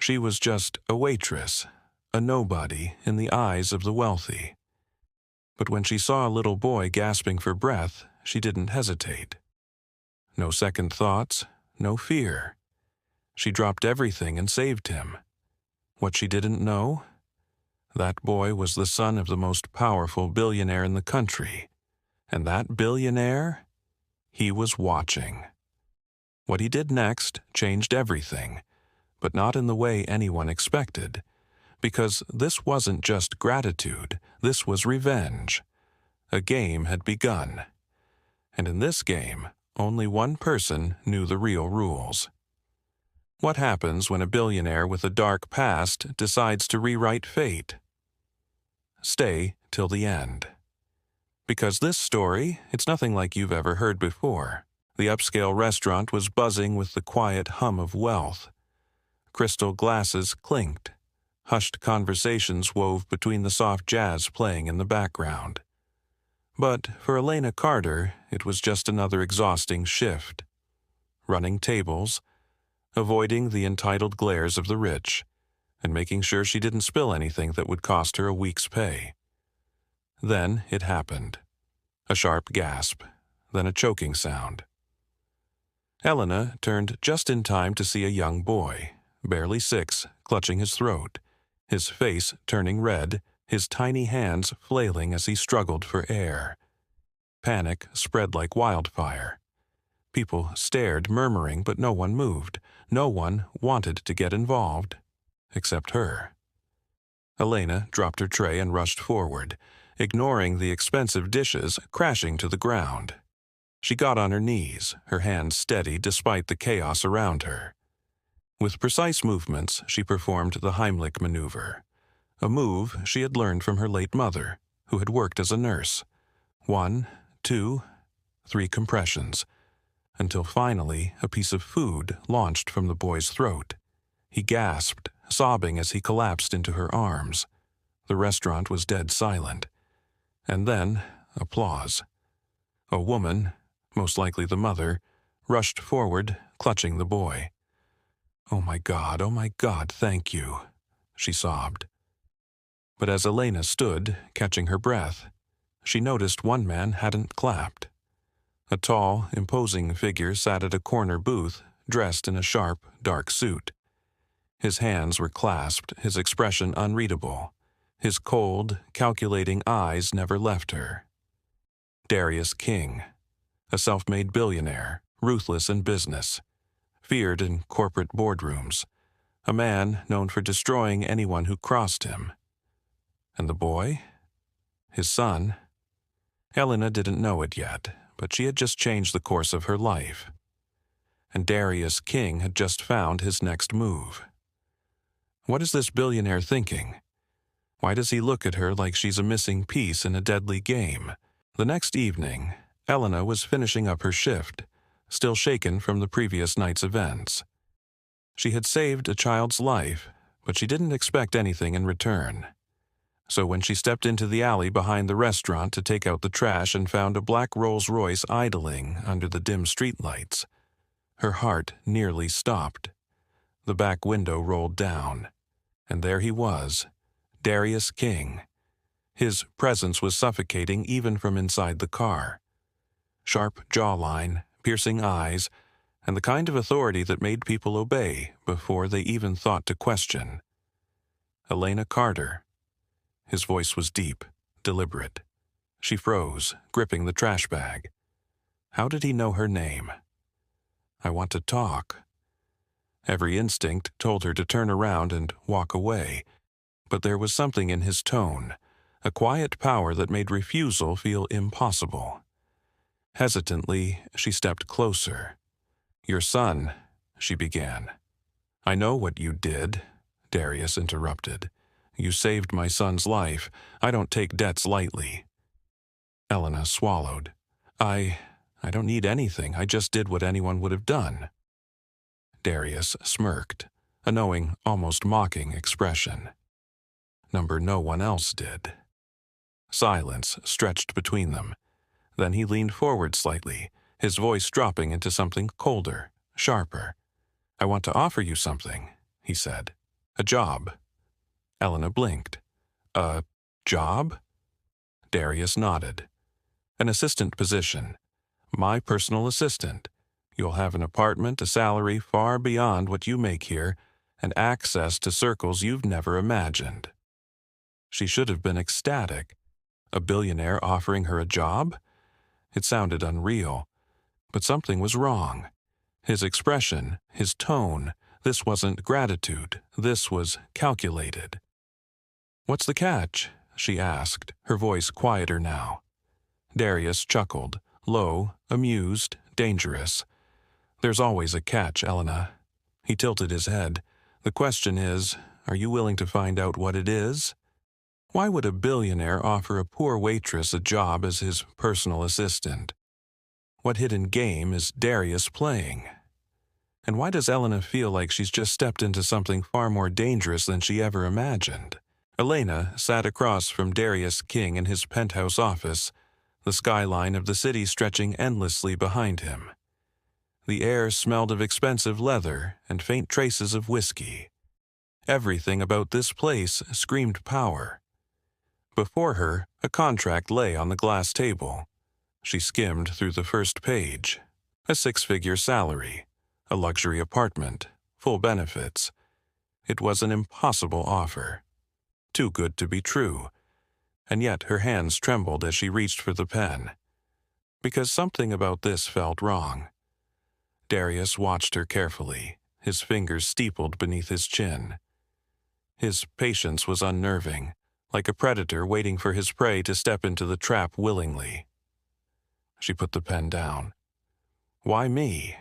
She was just a waitress, a nobody in the eyes of the wealthy. But when she saw a little boy gasping for breath, she didn't hesitate. No second thoughts, no fear. She dropped everything and saved him. What she didn't know? That boy was the son of the most powerful billionaire in the country. And that billionaire? He was watching. What he did next changed everything, but not in the way anyone expected. Because this wasn't just gratitude, this was revenge. A game had begun. And in this game, only one person knew the real rules. What happens when a billionaire with a dark past decides to rewrite fate? Stay till the end. Because this story, it's nothing like you've ever heard before. The upscale restaurant was buzzing with the quiet hum of wealth. Crystal glasses clinked. Hushed conversations wove between the soft jazz playing in the background. But for Elena Carter, it was just another exhausting shift. Running tables, avoiding the entitled glares of the rich, and making sure she didn't spill anything that would cost her a week's pay. Then it happened. A sharp gasp, then a choking sound. Elena turned just in time to see a young boy, barely 6, clutching his throat, his face turning red, his tiny hands flailing as he struggled for air. Panic spread like wildfire. People stared, murmuring, but no one moved. No one wanted to get involved, except her. Elena dropped her tray and rushed forward, ignoring the expensive dishes crashing to the ground. She got on her knees, her hands steady despite the chaos around her. With precise movements, she performed the Heimlich maneuver, a move she had learned from her late mother, who had worked as a nurse. 1, 2, 3 compressions, until finally a piece of food launched from the boy's throat. He gasped, sobbing as he collapsed into her arms. The restaurant was dead silent. And then, applause. A woman, most likely the mother, rushed forward, clutching the boy. Oh my God, thank you," she sobbed. But as Elena stood, catching her breath, she noticed one man hadn't clapped. A tall, imposing figure sat at a corner booth, dressed in a sharp, dark suit. His hands were clasped, his expression unreadable. His cold, calculating eyes never left her. Darius King, a self-made billionaire, ruthless in business, feared in corporate boardrooms, a man known for destroying anyone who crossed him. And the boy? His son? Elena didn't know it yet, but she had just changed the course of her life. And Darius King had just found his next move. What is this billionaire thinking? Why does he look at her like she's a missing piece in a deadly game? The next evening, Elena was finishing up her shift, still shaken from the previous night's events. She had saved a child's life, but she didn't expect anything in return. So when she stepped into the alley behind the restaurant to take out the trash and found a black Rolls-Royce idling under the dim streetlights, her heart nearly stopped. The back window rolled down, and there he was, Darius King. His presence was suffocating even from inside the car. Sharp jawline, piercing eyes, and the kind of authority that made people obey before they even thought to question. Elena Carter. His voice was deep, deliberate. She froze, gripping the trash bag. How did he know her name? I want to talk. Every instinct told her to turn around and walk away, but there was something in his tone, a quiet power that made refusal feel impossible. Hesitantly, she stepped closer. "Your son," she began. "I know what you did," Darius interrupted. "You saved my son's life. I don't take debts lightly." Elena swallowed. I don't need anything. I just did what anyone would have done." Darius smirked, a knowing, almost mocking expression. No one else did. Silence stretched between them. Then he leaned forward slightly, his voice dropping into something colder, sharper. "I want to offer you something," he said. A job. Elena blinked. A job? Darius nodded. An assistant position. My personal assistant. You'll have an apartment, a salary far beyond what you make here, and access to circles you've never imagined. She should have been ecstatic. A billionaire offering her a job? It sounded unreal, but something was wrong. His expression, his tone, this wasn't gratitude, this was calculated. "What's the catch?" she asked, her voice quieter now. Darius chuckled, low, amused, dangerous. "There's always a catch, Elena." He tilted his head. "The question is, are you willing to find out what it is?" Why would a billionaire offer a poor waitress a job as his personal assistant? What hidden game is Darius playing? And why does Elena feel like she's just stepped into something far more dangerous than she ever imagined? Elena sat across from Darius King in his penthouse office, the skyline of the city stretching endlessly behind him. The air smelled of expensive leather and faint traces of whiskey. Everything about this place screamed power. Before her, a contract lay on the glass table. She skimmed through the first page. A six-figure salary, a luxury apartment, full benefits. It was an impossible offer. Too good to be true. And yet her hands trembled as she reached for the pen. Because something about this felt wrong. Darius watched her carefully, his fingers steepled beneath his chin. His patience was unnerving, like a predator waiting for his prey to step into the trap willingly. She put the pen down. "Why me?"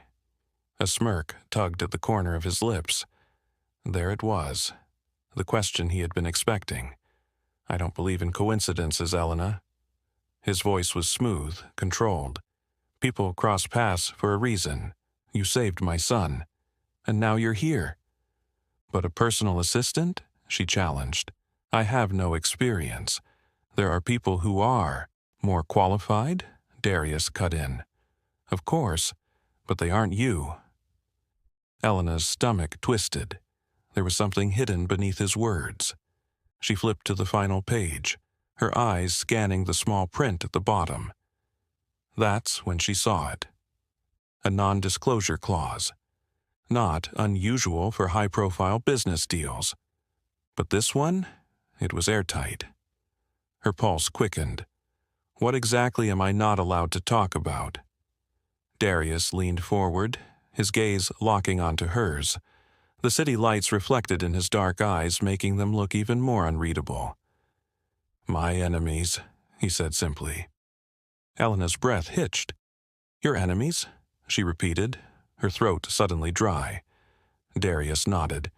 A smirk tugged at the corner of his lips. There it was, the question he had been expecting. "I don't believe in coincidences, Elena." His voice was smooth, controlled. "People cross paths for a reason. You saved my son. And now you're here." "But a personal assistant?" she challenged. "I have no experience. There are people who are more qualified," Darius cut in. "Of course, but they aren't you." Elena's stomach twisted. There was something hidden beneath his words. She flipped to the final page, her eyes scanning the small print at the bottom. That's when she saw it. A non-disclosure clause. Not unusual for high-profile business deals. But this one? It was airtight. Her pulse quickened. What exactly am I not allowed to talk about? Darius leaned forward, his gaze locking onto hers. The city lights reflected in his dark eyes, making them look even more unreadable. "My enemies," he said simply. Elena's breath hitched. "Your enemies?" she repeated, her throat suddenly dry. Darius nodded.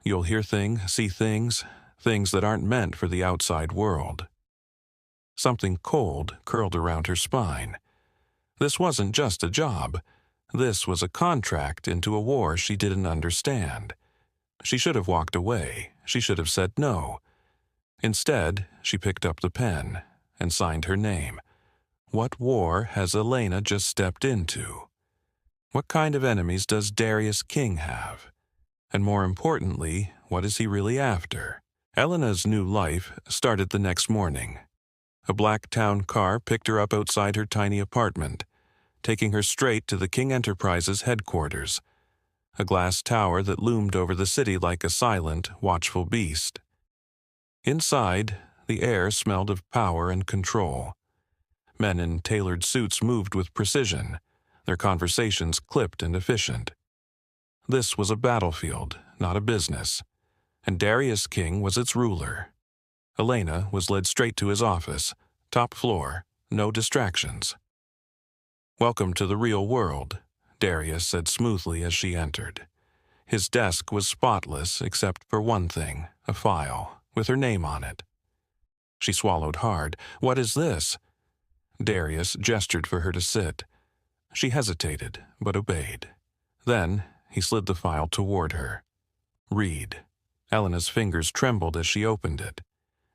"You'll hear things, see things, things that aren't meant for the outside world." Something cold curled around her spine. This wasn't just a job. This was a contract into a war she didn't understand. She should have walked away. She should have said no. Instead, she picked up the pen and signed her name. What war has Elena just stepped into? What kind of enemies does Darius King have? And more importantly, what is he really after? Elena's new life started the next morning. A black town car picked her up outside her tiny apartment, taking her straight to the King Enterprises headquarters, a glass tower that loomed over the city like a silent, watchful beast. Inside, the air smelled of power and control. Men in tailored suits moved with precision, their conversations clipped and efficient. This was a battlefield, not a business, and Darius King was its ruler. Elena was led straight to his office, top floor, no distractions. "Welcome to the real world," Darius said smoothly as she entered. His desk was spotless except for one thing, a file, with her name on it. She swallowed hard. "What is this?" Darius gestured for her to sit. She hesitated, but obeyed. Then he slid the file toward her. "Read." Elena's fingers trembled as she opened it.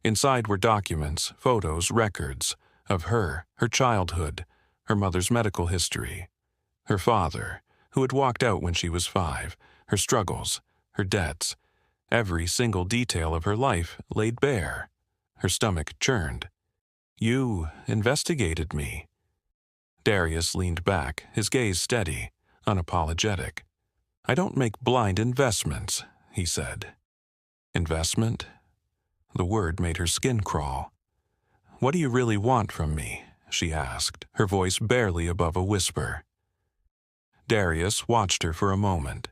Inside were documents, photos, records of her childhood, her mother's medical history, her father, who had walked out when she was 5, her struggles, her debts. Every single detail of her life laid bare. Her stomach churned. "You investigated me." Darius leaned back, his gaze steady, unapologetic. "I don't make blind investments," he said. "Investment?" The word made her skin crawl. "What do you really want from me?" she asked, her voice barely above a whisper. Darius watched her for a moment.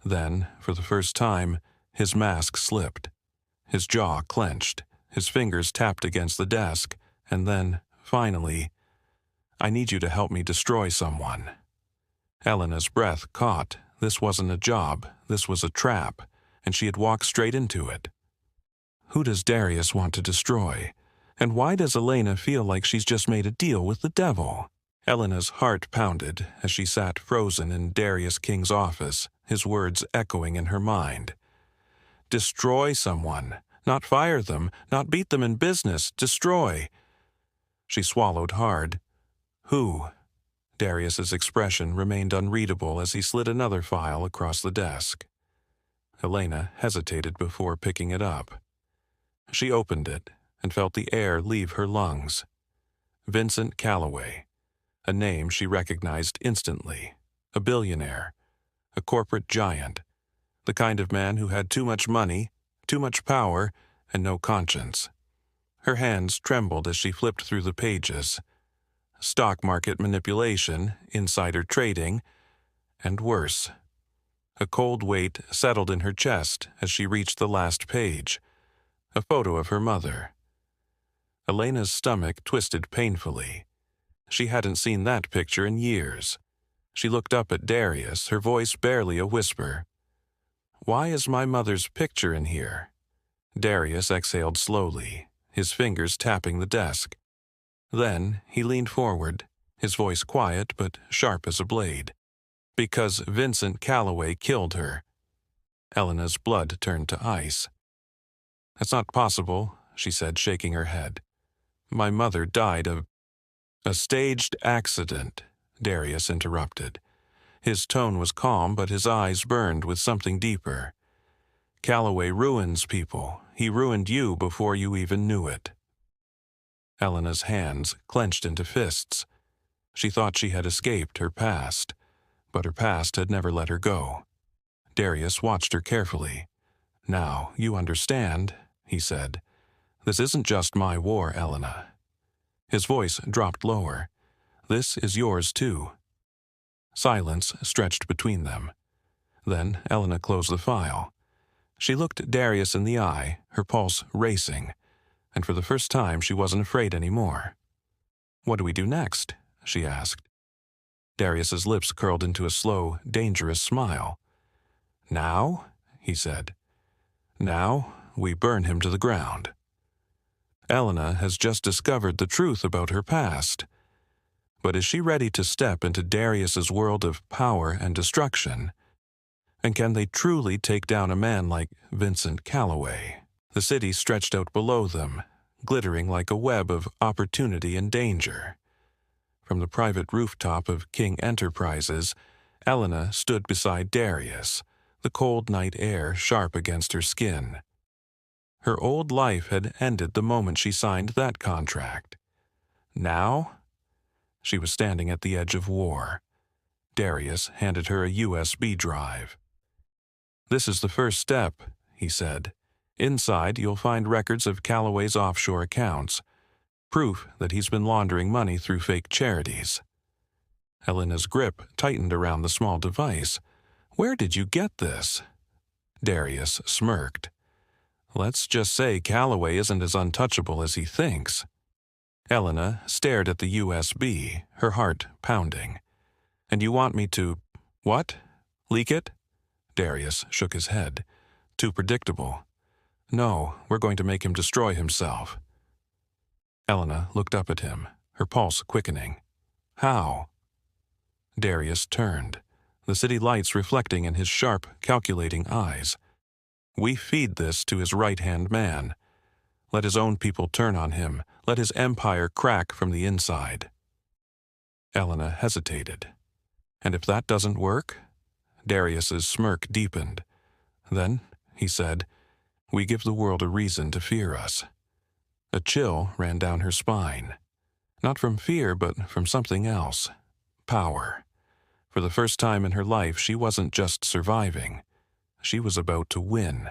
Then, for the first time, his mask slipped. His jaw clenched, his fingers tapped against the desk, and then, finally, "I need you to help me destroy someone." Elena's breath caught. This wasn't a job, this was a trap, and she had walked straight into it. Who does Darius want to destroy? And why does Elena feel like she's just made a deal with the devil? Elena's heart pounded as she sat frozen in Darius King's office, his words echoing in her mind. Destroy someone. Not fire them, not beat them in business. Destroy. She swallowed hard. Who? Darius's expression remained unreadable as he slid another file across the desk. Elena hesitated before picking it up. She opened it and felt the air leave her lungs. Vincent Calloway, a name she recognized instantly. A billionaire, a corporate giant, the kind of man who had too much money, too much power, and no conscience. Her hands trembled as she flipped through the pages. Stock market manipulation, insider trading, and worse. A cold weight settled in her chest as she reached the last page. A photo of her mother. Elena's stomach twisted painfully. She hadn't seen that picture in years. She looked up at Darius, her voice barely a whisper. "Why is my mother's picture in here?" Darius exhaled slowly, his fingers tapping the desk. Then he leaned forward, his voice quiet but sharp as a blade. "Because Vincent Calloway killed her." Elena's blood turned to ice. "That's not possible," she said, shaking her head. "My mother died of—" "A staged accident," Darius interrupted. His tone was calm, but his eyes burned with something deeper. "Calloway ruins people. He ruined you before you even knew it." Elena's hands clenched into fists. She thought she had escaped her past, but her past had never let her go. Darius watched her carefully. "Now, you understand," he said. "This isn't just my war, Elena." His voice dropped lower. "This is yours, too." Silence stretched between them. Then Elena closed the file. She looked Darius in the eye, her pulse racing, and for the first time she wasn't afraid anymore. "What do we do next?" she asked. Darius's lips curled into a slow, dangerous smile. "Now?" he said. "Now we burn him to the ground." Elena has just discovered the truth about her past. But is she ready to step into Darius's world of power and destruction? And can they truly take down a man like Vincent Calloway? The city stretched out below them, glittering like a web of opportunity and danger. From the private rooftop of King Enterprises, Elena stood beside Darius, the cold night air sharp against her skin. Her old life had ended the moment she signed that contract. Now? She was standing at the edge of war. Darius handed her a USB drive. "This is the first step," he said. "Inside, you'll find records of Calloway's offshore accounts, proof that he's been laundering money through fake charities." Elena's grip tightened around the small device. "Where did you get this?" Darius smirked. "Let's just say Calloway isn't as untouchable as he thinks." Elena stared at the USB, her heart pounding. "And you want me to— what? Leak it?" Darius shook his head. "Too predictable." "No, we're going to make him destroy himself." Elena looked up at him, her pulse quickening. "How?" Darius turned, the city lights reflecting in his sharp, calculating eyes. "We feed this to his right-hand man. Let his own people turn on him. Let his empire crack from the inside." Elena hesitated. "And if that doesn't work?" Darius's smirk deepened. "Then," he said, We give the world a reason to fear us. A chill ran down her spine. Not from fear, but from something else. Power. For the first time in her life, she wasn't just surviving. She was about to win.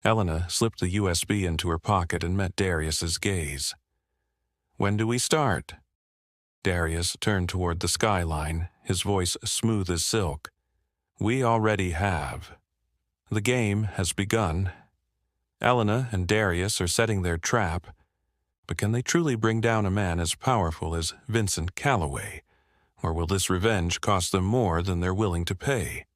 Elena slipped the USB into her pocket and met Darius's gaze. "When do we start?" Darius turned toward the skyline, his voice smooth as silk. "We already have. The game has begun. Elena and Darius are setting their trap, but can they truly bring down a man as powerful as Vincent Calloway, or will this revenge cost them more than they're willing to pay?"